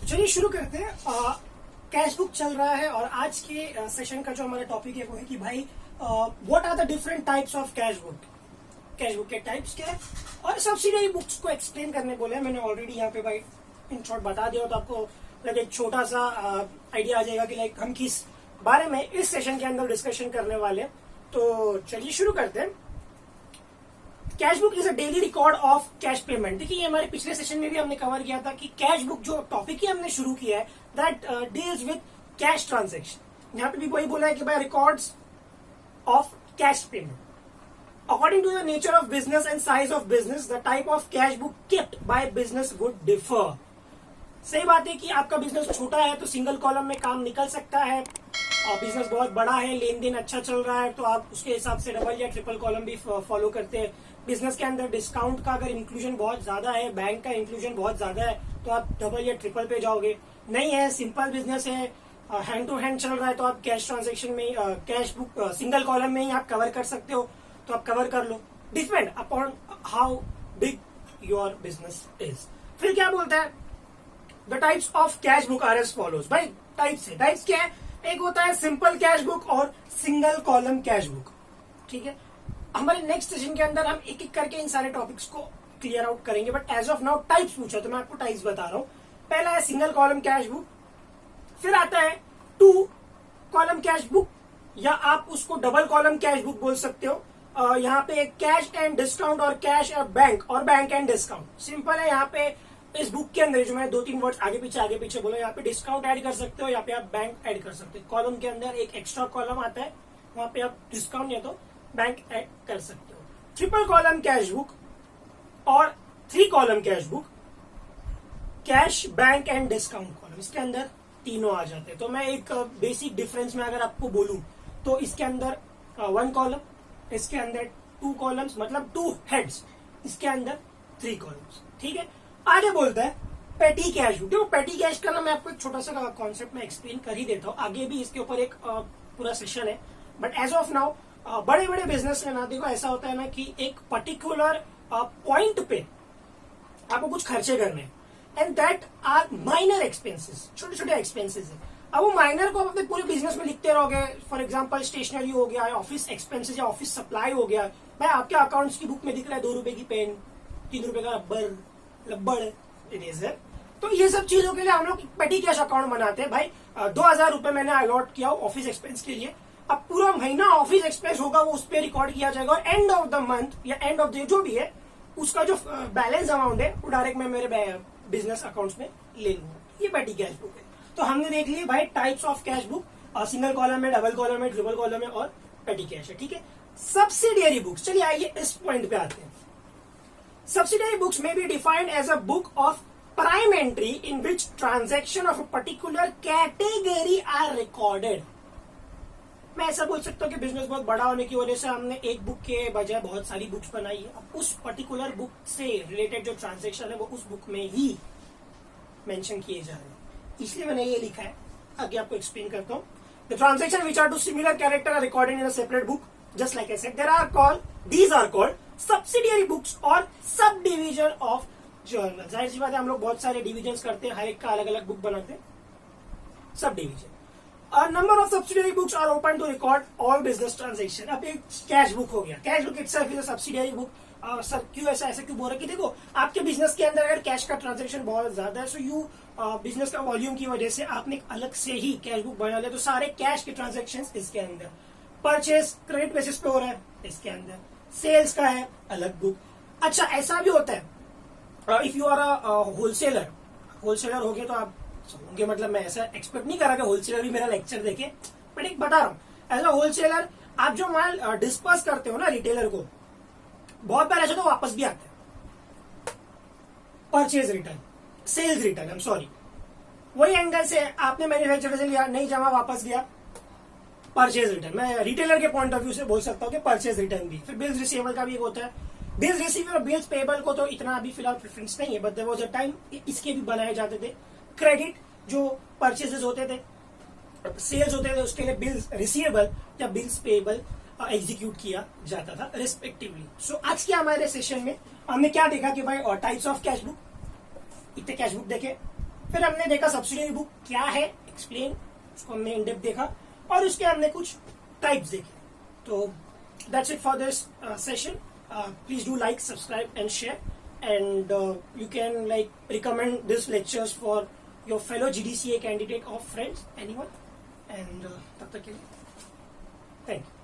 चलिए शुरू करते हैं। कैश बुक चल रहा है और आज के सेशन का जो हमारा टॉपिक है वो है कि भाई what are the different types of cash book के टाइप्स क्या है और सब्सिडियरी बुक्स को एक्सप्लेन करने बोले। मैंने ऑलरेडी यहाँ पे भाई इन शॉर्ट बता दिया, तो आपको लाइक एक छोटा सा आइडिया आ जाएगा कि लाइक हम किस बारे में इस सेशन के अंदर डिस्कशन करने वाले हैं। तो चलिए शुरू करते हैं। Cash book is a daily record of cash payment. देखिए ये हमारे पिछले सेशन में भी हमने कवर किया था कि कैश बुक जो टॉपिक ही हमने शुरू किया है that deals with cash transaction. यहाँ पे भी वही बोला है कि भाई records of cash payment according to the nature of business and size of business the type of cash book kept by business would differ। सही बात है कि आपका बिजनेस छोटा है तो सिंगल कॉलम में काम निकल सकता है, और बिजनेस बहुत बड़ा है, लेन देन अच्छा चल रहा है तो आप उसके हिसाब से डबल या ट्रिपल कॉलम भी फॉलो करते हैं। बिजनेस के अंदर डिस्काउंट का अगर इंक्लूजन बहुत ज्यादा है, बैंक का इंक्लूजन बहुत ज्यादा है तो आप डबल या ट्रिपल पे जाओगे। नहीं है, सिंपल बिजनेस है, हैंड टू हैंड चल रहा है तो आप कैश ट्रांजेक्शन में कैश बुक सिंगल कॉलम में ही आप कवर कर सकते हो तो आप कवर कर लो। Depend upon how big your business is. फिर क्या बोलता है, the types of cash book are as follows. भाई टाइप्स क्या है, एक होता है सिंपल कैश बुक और सिंगल कॉलम कैश बुक। ठीक है, हमारे नेक्स्ट सेशन के अंदर हम एक एक करके इन सारे टॉपिक्स को क्लियर आउट करेंगे, but as of now types पूछा तो मैं आपको टाइप्स बता रहा हूं। पहला है सिंगल कॉलम कैश बुक, फिर आता है टू कॉलम कैश बुक या आप उसको डबल कॉलम कैश बुक बोल सकते हो। यहाँ पे कैश एंड डिस्काउंट और कैश और बैंक एंड डिस्काउंट सिंपल है। यहाँ पे इस बुक के अंदर जो मैं दो तीन वर्ड्स आगे पीछे बोला, यहाँ पे डिस्काउंट ऐड कर सकते हो, यहाँ पे आप बैंक ऐड कर सकते हो। कॉलम के अंदर एक एक्स्ट्रा कॉलम आता है, वहां पे आप डिस्काउंट या तो बैंक ऐड कर सकते हो। ट्रिपल कॉलम कैश बुक और three column cash book, cash bank and discount column, इसके अंदर तीनों आ जाते हैं। तो मैं एक बेसिक डिफरेंस में अगर आपको बोलूं तो इसके अंदर वन कॉलम, इसके अंदर टू कॉलम्स मतलब टू हेड्स, इसके अंदर थ्री कॉलम्स। ठीक है, आगे बोलता है पेटी कैश बुक। देखो पेटी कैश का ना मैं आपको एक छोटा सा कॉन्सेप्ट में एक्सप्लेन कर ही देता हूँ, आगे भी इसके ऊपर एक पूरा सेशन है। बट एज ऑफ नाउ बड़े बड़े बिजनेस में ना देखो ऐसा होता है ना कि एक पर्टिकुलर पॉइंट पे आपको कुछ खर्चे करने हैं and that are minor expenses, छोटे छोटे एक्सपेंसेस है। अब वो माइनर को आप अपने पूरे बिजनेस में लिखते रहोगे। फॉर एग्जांपल स्टेशनरी हो गया, ऑफिस एक्सपेंसेस या ऑफिस सप्लाई हो गया। भाई आपके अकाउंट्स की बुक में दिख रहा है 2 रुपए की पेन, 3 रुपए का रबड़ इरेजर, तो ये सब चीजों के लिए हम लोग पेटी कैश अकाउंट बनाते हैं। भाई 2000 रुपए मैंने अलॉट किया ऑफिस एक्सपेंस के लिए, अब पूरा महीना ऑफिस एक्सपेंस होगा वो उस पर रिकॉर्ड किया जाएगा और एंड ऑफ द मंथ या एंड ऑफ द जो भी है उसका जो बैलेंस अमाउंट है वो डायरेक्ट मैं मेरे बिजनेस अकाउंट्स में ले लूंगा। ये पेटी कैश बुक है। तो हमने देख लिए भाई types of cash book, single column है, डबल कॉलम है, ट्रिपल कॉलम है और पेटी कैश है। ठीक है, सब्सिडियरी बुक्स, चलिए आइए इस पॉइंट पे आते हैं। सब्सिडियरी बुक्स में be defined as a book of prime entry in which transaction of a particular category are recorded. मैं ऐसा बोल सकता हूँ कि बिजनेस बहुत बड़ा होने की वजह से हमने एक बुक के बजाय बहुत सारी बुक्स बनाई है। अब उस पर्टिकुलर बुक से रिलेटेड जो ट्रांजेक्शन है वो उस बुक में ही मेंशन किए जा रहे हैं, इसलिए मैंने ये लिखा है। आगे आपको एक्सप्लेन करता हूँ। The transaction which are to similar character are recorded in a separate book just like I said. These are called subsidiary books और सब डिविजन ऑफ जर्नल। जाहिर सी बात है हम लोग बहुत सारे डिविजन करते हैं, हर एक का अलग अलग बुक बनाते हैं, sub division. A number of subsidiary books are open to record all business transaction। अब एक कैश बुक हो गया, cash book itself is a subsidiary book। Sir क्यों ऐसा क्यों बोल रहा कि देखो आपके बिजनेस के अंदर अगर कैश का ट्रांजैक्शन बहुत ज्यादा है, सो यू बिजनेस का वॉल्यूम की वजह से आपने अलग से ही कैश बुक बना लिया, तो सारे कैश के ट्रांजैक्शन इसके अंदर। परचेज क्रेडिट बेसिस पे हो रहा है इसके अंदर, सेल्स का है अलग बुक। अच्छा ऐसा भी होता है if you are a wholesaler हो गया तो आप होंगे, मतलब मैं ऐसा एक्सपेक्ट नहीं कर रहा कि होलसेलर भी मेरा लेक्चर देखे, बट एक बता रहा हूं एज अ होलसेलर आप जो माल डिस्पर्स करते हो ना रिटेलर को, बहुत बार ऐसा तो वापस भी आता है। Purchase return, sales return, I am sorry, वही एंगल से आपने मैन्युफैक्चरर से लिया, नहीं जमा वापस गया, परचेज रिटर्न। मैं रिटेलर के पॉइंट ऑफ व्यू से बोल सकता हूँ कि परचेज रिटर्न भी। फिर बिल्स रिसीवेबल का भी एक होता है। बिल्स रिसीवेबल और बिल्स पेबल को तो इतना अभी फिलहाल प्रेफरेंस नहीं है, but there was a time इसके भी बनाए जाते थे। क्रेडिट जो परचेजेस होते थे, सेल्स होते थे, उसके लिए बिल्स रिसीवेबल या बिल्स पेबल एग्जीक्यूट किया जाता था रिस्पेक्टिवली। सो आज के हमारे सेशन में हमने क्या देखा कि भाई टाइप्स ऑफ कैश बुक, इतने कैश बुक देखे, फिर हमने देखा सब्सिडियरी बुक क्या है, एक्सप्लेन, उसको हमने इन डेप्थ देखा, और उसके हमने कुछ टाइप्स देखे. तो that's it for this session. Please do like, subscribe and share, and you can like recommend these lectures for your fellow GDCA candidate or friends, anyone, and तब तक के लिए thank you.